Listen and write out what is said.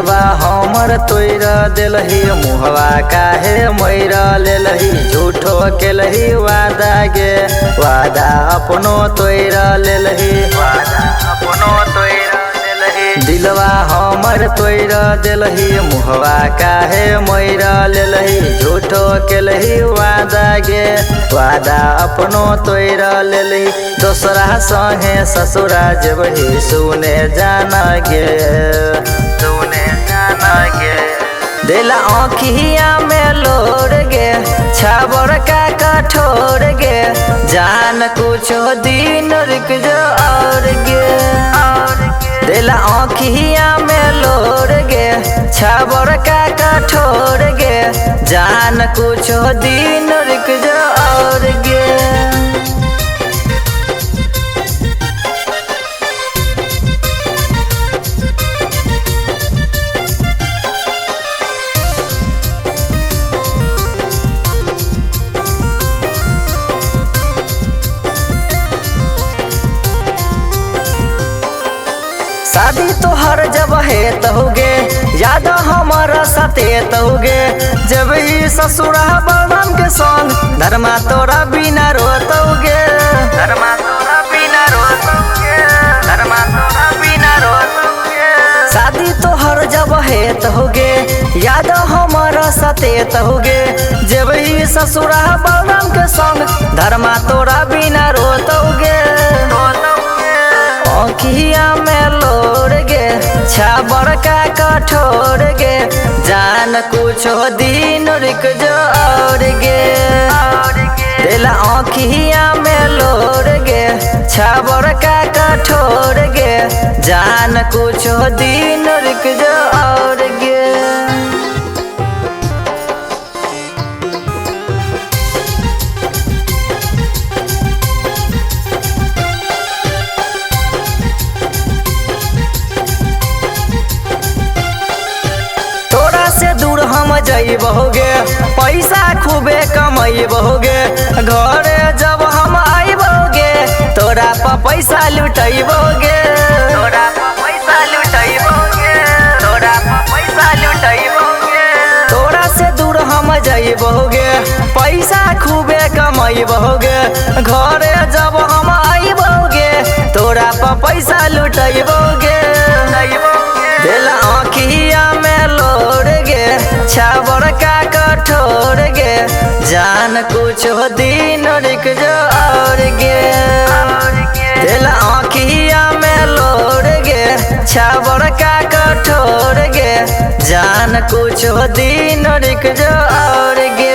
दिलवा हमर तोड़ दिलही मुहवा काहे मैर लेलही झूठो केलही वादा गे वादा अपनो तोड़ लेलही वादा अपनो तोड़ दिलवा हमर तोड़ दिलही मुहवा काहे मैर लेलही झूठो केलही वादा गे वादा अपनो तोड़ लेलही दोसरा संगे ससुरा जबही सुने जाना गे सुने जाना गे दिल आँखिया में लोड़ गे छाबर का कठोर गे जान कुछ दिन रुक जो और गे दिल आँखिया में लोड़ गे छाबर का कठोर गे जान कुछ दिन रुक जो और गे शादी तोहर जब है तहुगे याद हमारा साथे तहुगे जब ही ससुरा बलराम के संग धर्मा तोरा बिना रोतोगे धर्मा तोरा बिना रोतोगे धर्मा तोरा बिना रोतोगे शादी तोहर जब है तहुगे याद हमारा साथे तहुगे जब ही ससुरा बलराम के संग धर्मा तोरा बिना रोतोगे आँखिया में लोड़ गे छाबर का कठोर गे जान कुछ दिन रुक जो और गे दिल आँखिया में लोड़ गे छाबर का कठोर गे जान कुछ दिन रुक जो और गे जइबोगे पैसा खूबे कमैबोगे घरे जब हम आइबोगे तोरा पर पैसा लुटैबोगे तोरा पर पैसा लुटैबोगे तोरा पर पैसा लुटैबोगे तोरा से दूर हम जइबोगे पैसा खूबे कमैबोगे घरे जब हम आइबोगे तोरा पर पैसा लुटैबोगे दिल आँखिया में लोड़ गे छाबर का कठोर गे जान कुछ दिन रुक जो और गे दिल आँखिया में लोड़ गे छाबर का कठोर गे जान कुछ दिन रुक जो और गे।